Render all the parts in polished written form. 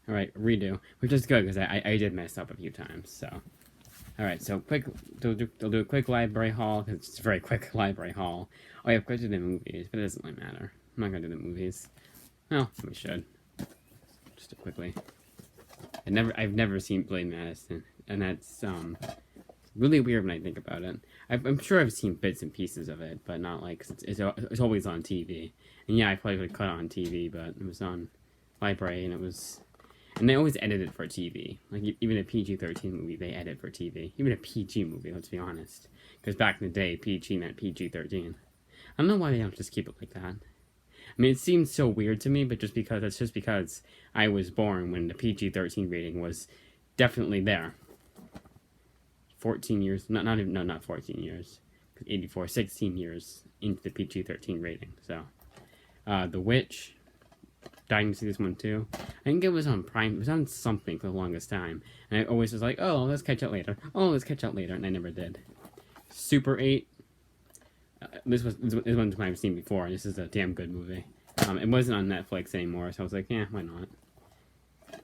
Alright, redo. Which is good, because I did mess up a few times, so. Alright, so they'll do a quick library haul, because it's a very quick library haul. Oh, yeah, of course do the movies, but it doesn't really matter. I'm not gonna do the movies. Well, we should. Just quickly. I've never seen Blade Madison, and that's, really weird when I think about it. I'm sure I've seen bits and pieces of it, but not like, it's always on TV. And yeah, I probably would cut it on TV, but it was on library, and they always edit it for TV. Like, even a PG-13 movie, they edit for TV. Even a PG movie, let's be honest. Because back in the day, PG meant PG-13. I don't know why they don't just keep it like that. I mean, it seems so weird to me, but it's just because I was born when the PG-13 rating was definitely there. 14 years, not 14 years. 84, 16 years into the PG-13 rating, so. The Witch. Dying to see this one too. I think it was on Prime. It was on something for the longest time, and I always was like, "Oh, let's catch up later. Oh, let's catch up later," and I never did. Super 8. This one's I've seen before. This is a damn good movie. It wasn't on Netflix anymore, so I was like, "Yeah, why not?"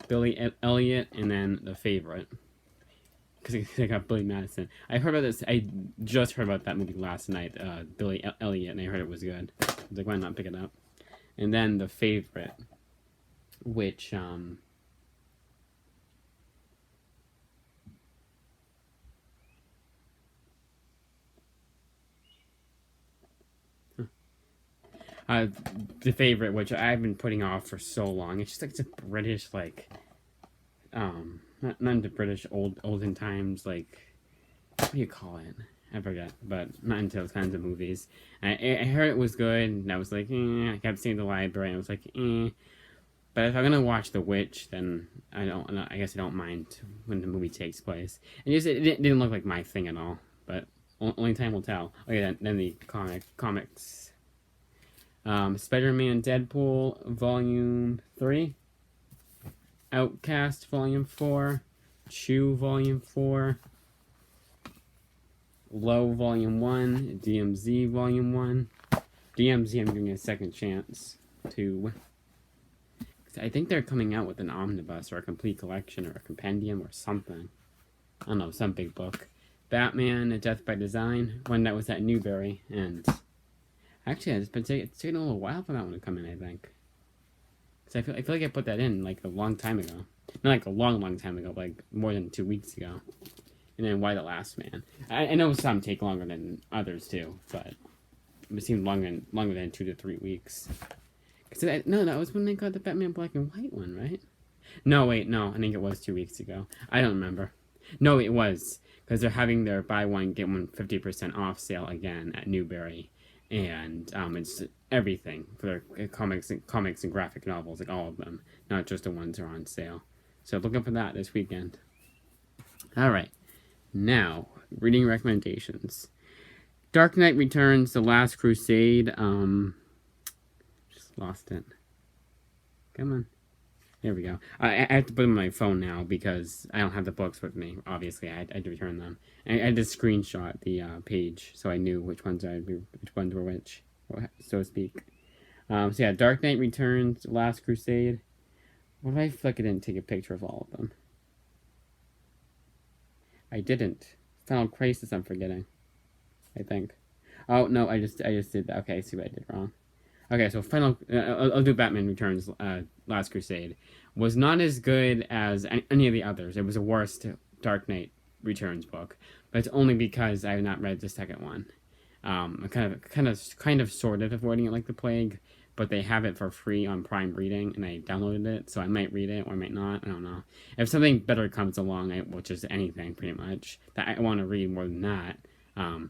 Billy Elliot, and then The Favorite, because I got Billy Madison. I heard about this. I just heard about that movie last night. Billy Elliot, and I heard it was good. I was like, "Why not pick it up?" And then The Favorite, which, The Favorite, which I've been putting off for so long. It's just like, it's a British, like, not the British olden times, like, what do you call it? I forget, but not into those kinds of movies. I heard it was good, and I was like, I kept seeing the library, and I was like, But if I'm gonna watch The Witch, then I guess I don't mind when the movie takes place. And it didn't look like my thing at all, but only time will tell. Okay, then the comics. Spider-Man Deadpool Volume 3. Outcast Volume 4. Chew Volume 4. Low Volume 1. DMZ Volume 1. DMZ I'm giving a second chance to. I think they're coming out with an omnibus or a complete collection or a compendium or something. I don't know, some big book. Batman, A Death by Design, one that was at Newberry, and actually it's taken a little while for that one to come in, I think. Because I feel like I put that in like a long time ago. Not like a long time ago, but like more than 2 weeks ago. And then Why the Last Man. I know some take longer than others too, but it seemed longer than 2 to 3 weeks. No, that was when they got the Batman Black and White one, right? No, wait, no. I think it was 2 weeks ago. I don't remember. No, it was. Because they're having their buy one, get one 50% off sale again at Newberry. And it's everything for their comics and graphic novels, like all of them. Not just the ones that are on sale. So looking for that this weekend. Alright. Now, reading recommendations. Dark Knight Returns, The Last Crusade. Lost it. Come on. There we go. I have to put them on my phone now because I don't have the books with me. Obviously, I had to return them. I had to screenshot the page so I knew which ones were which, so to speak. So yeah, Dark Knight Returns, Last Crusade. What if I flick it and take a picture of all of them? I didn't. Final Crisis I'm forgetting. I think. Oh no, I just did that. Okay, I see what I did wrong. Okay, so I'll do Batman Returns, Last Crusade. Was not as good as any of the others. It was the worst Dark Knight Returns book, but it's only because I have not read the second one. I'm kind of sort of avoiding it like the plague, but they have it for free on Prime Reading, and I downloaded it, so I might read it or I might not. I don't know. If something better comes along, which is anything pretty much that I want to read more than that, I'll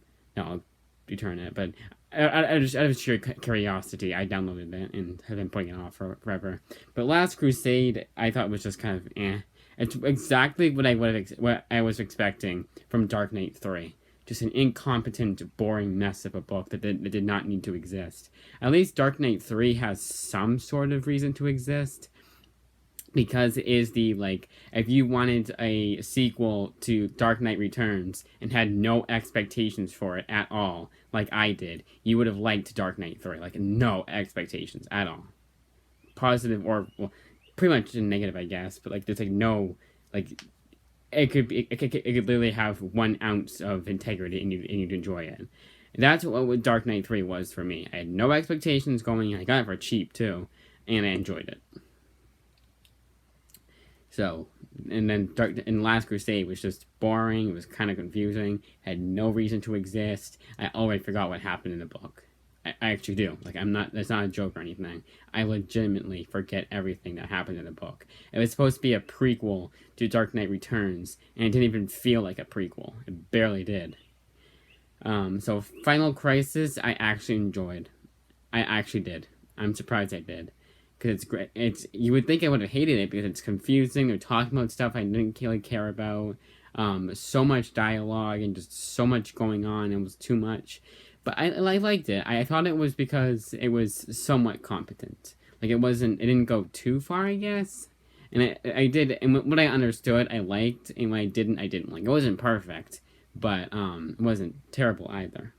return it. But out of sheer curiosity, I downloaded it and have been putting it off forever. But Last Crusade, I thought was just kind of eh. It's exactly what I was expecting from Dark Knight 3. Just an incompetent, boring mess of a book that did not need to exist. At least Dark Knight 3 has some sort of reason to exist. Because it is if you wanted a sequel to Dark Knight Returns and had no expectations for it at all, like I did, you would have liked Dark Knight 3. Like, no expectations at all. Positive or, well, pretty much negative, I guess. But like, there's like no like it could literally have 1 ounce of integrity, and you'd enjoy it. And that's what Dark Knight 3 was for me. I had no expectations going in. I got it for cheap too, and I enjoyed it. So, and then Last Crusade was just boring. It was kind of confusing. Had no reason to exist. I already forgot what happened in the book. I actually do. Like, that's not a joke or anything. I legitimately forget everything that happened in the book. It was supposed to be a prequel to Dark Knight Returns, and it didn't even feel like a prequel. It barely did. So Final Crisis, I actually enjoyed. I actually did. I'm surprised I did. Because it's great. You would think I would have hated it because it's confusing. They're talking about stuff I didn't really care about. So much dialogue and just so much going on. It was too much. But I liked it. I thought it was because it was somewhat competent. Like, it didn't go too far, I guess. And I did, and what I understood, I liked, and what I didn't like. It wasn't perfect, but it wasn't terrible either.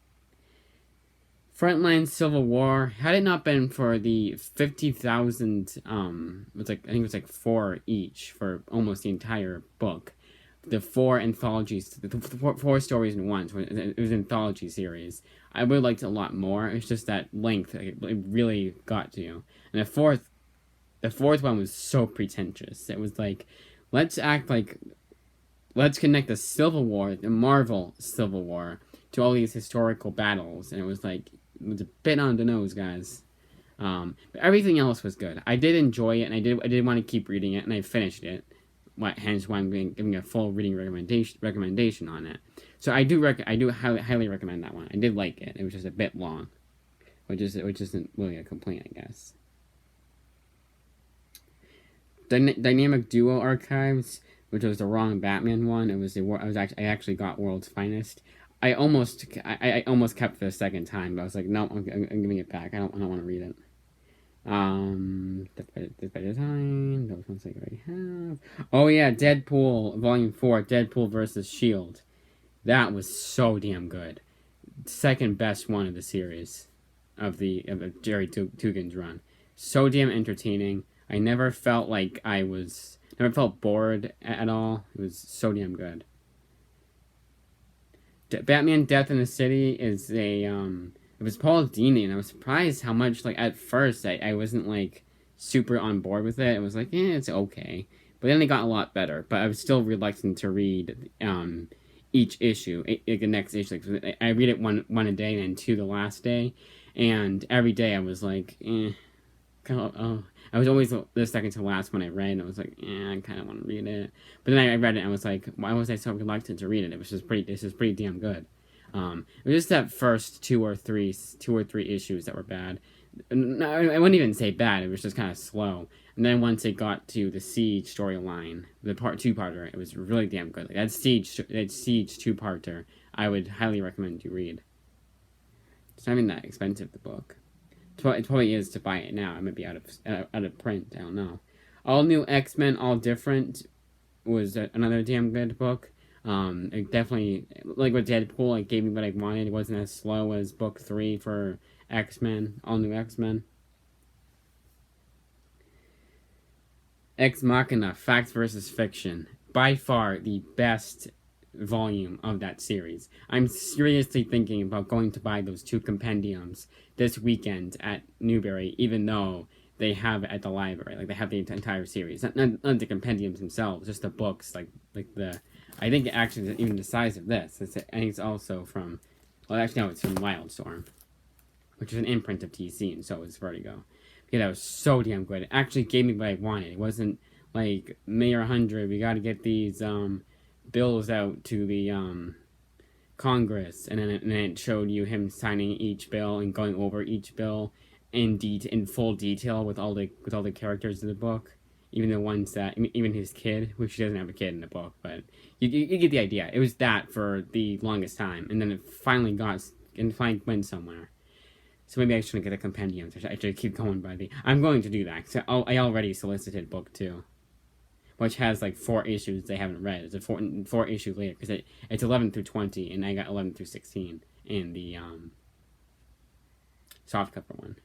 Frontline Civil War, had it not been for the 50,000, I think it was like 4 each for almost the entire book. The 4 anthologies, the 4 stories in one. So it was an anthology series. I would have liked it a lot more. It's just that length, it really got to you. And the fourth one was so pretentious. It was like, let's connect the Civil War, the Marvel Civil War, to all these historical battles. And it was like, it was a bit on the nose, guys. But everything else was good. I did enjoy it, and I did want to keep reading it, and I finished it. Hence why I'm giving a full reading recommendation on it. So I do highly recommend that one. I did like it. It was just a bit long, which isn't really a complaint, I guess. Dynamic Duo Archives, which was the wrong Batman one. I actually got World's Finest. I almost kept it the second time, but I was like, no, I'm giving it back. I don't want to read it. Death by Design. Those ones I already have. Oh yeah, Deadpool Volume 4, Deadpool vs. Shield. That was so damn good. Second best one of the series of Jerry Dugan's run. So damn entertaining. I never felt like never felt bored at all. It was so damn good. Batman Death in the City is it was Paul Dini, and I was surprised how much, like, at first, I wasn't, like, super on board with it. It was like, it's okay. But then it got a lot better. But I was still reluctant to read each issue, the next issue. Like, I read it one a day, and then 2 the last day. And every day I was like, I was always the second to last when I read, and I was like, I kind of want to read it. But then I read it, and I was like, why was I so reluctant to read it? This is pretty damn good. It was just that first two or three issues that were bad. No, I wouldn't even say bad. It was just kind of slow. And then once it got to the Siege storyline, the two-parter, it was really damn good. Like that Siege two-parter, I would highly recommend you read. It's not even that expensive, the book. It probably is to buy it now. It might be out of print. I don't know. All New X-Men, All Different was another damn good book. It definitely, like with Deadpool, it gave me what I wanted. It wasn't as slow as book 3 for X-Men, All New X-Men. Ex Machina, Facts vs. Fiction. By far the best volume of that series. I'm seriously thinking about going to buy those 2 compendiums this weekend at Newbury, even though they have it at the library. Like, they have the entire series. Not the compendiums themselves, just the books, like the... I think it actually is even the size of this. I think it's also from... Well, actually, no, it's from Wildstorm, which is an imprint of TC, and so is Vertigo. Yeah, that was so damn good. It actually gave me what I wanted. It wasn't like, Mayor 100, we gotta get these bills out to the Congress, and then it showed you him signing each bill and going over each bill in full detail with all the characters in the book. Even the ones that, even his kid, which he doesn't have a kid in the book, but you get the idea. It was that for the longest time, and then it finally went somewhere. So maybe I shouldn't get a compendium. I should keep going by I'm going to do that. So I already solicited book 2, which has like 4 issues they haven't read. It's a 4 issues later, because it's 11 through 20, and I got 11 through 16 in the softcover one.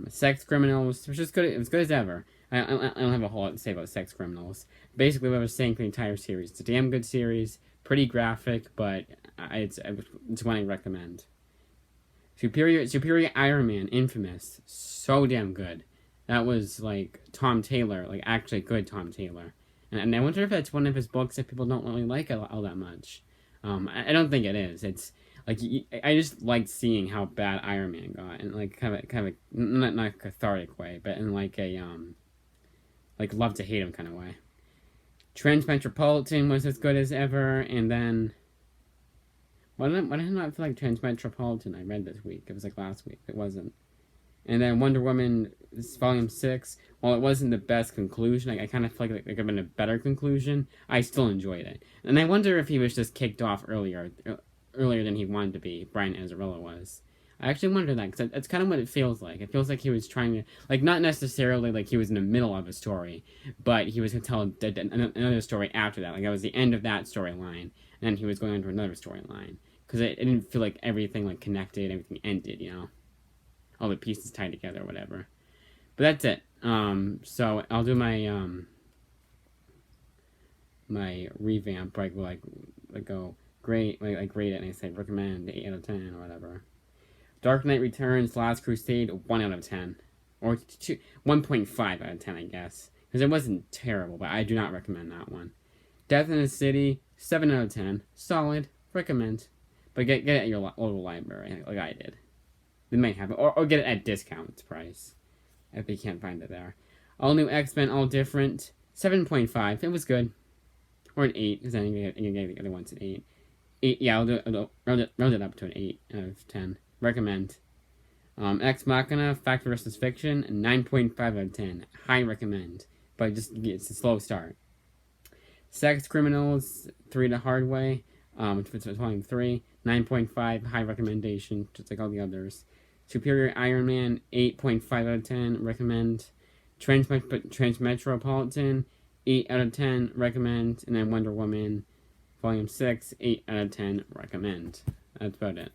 Sex Criminals, which is good. It was good as ever. I don't have a whole lot to say about Sex Criminals. Basically, what I was saying for the entire series. It's a damn good series. Pretty graphic, but it's one I recommend. Superior Iron Man, Infamous, so damn good. That was like Tom Taylor, like actually good Tom Taylor. And I wonder if that's one of his books that people don't really like all that much. I don't think it is. It's like I just liked seeing how bad Iron Man got, and like kind of not a cathartic way, but in like a like love to hate him kind of way. Transmetropolitan was as good as ever, and then why did I not feel like Transmetropolitan I read this week? It was like last week. It wasn't. And then Wonder Woman Volume 6, while it wasn't the best conclusion, I kind of feel like it could have been a better conclusion, I still enjoyed it. And I wonder if he was just kicked off earlier than he wanted to be, Brian Azzarello was. I actually wonder that, because that's kind of what it feels like. It feels like he was trying to, like, not necessarily like he was in the middle of a story, but he was going to tell another story after that. Like, that was the end of that storyline, and then he was going on to another storyline. Because it didn't feel like everything, like, connected, everything ended, you know? All the pieces tied together or whatever. But that's it. So I'll do my my revamp, like go great, like rate it, and I say recommend 8 out of 10 or whatever. Dark Knight Returns, Last Crusade, 1 out of 10, or 1.5 out of 10, I guess, because it wasn't terrible, but I do not recommend that one. Death in the City, 7 out of 10, solid, recommend, but get it at your local library, like I did. They might have it, or get it at discount price if you can't find it there. All New X-Men, All Different, 7.5. It was good, or an 8 because I think the other one's an 8. 8, yeah, I'll round it up to an 8 out of 10. Recommend. Ex Machina, Fact vs. Fiction, 9.5 out of 10. High recommend, but it's a slow start. Sex Criminals, 3 the Hard Way, which was volume 3, 9.5, high recommendation, just like all the others. Superior Iron Man, 8.5 out of 10, recommend. Transmetropolitan, 8 out of 10, recommend. And then Wonder Woman, volume 6, 8 out of 10, recommend. That's about it.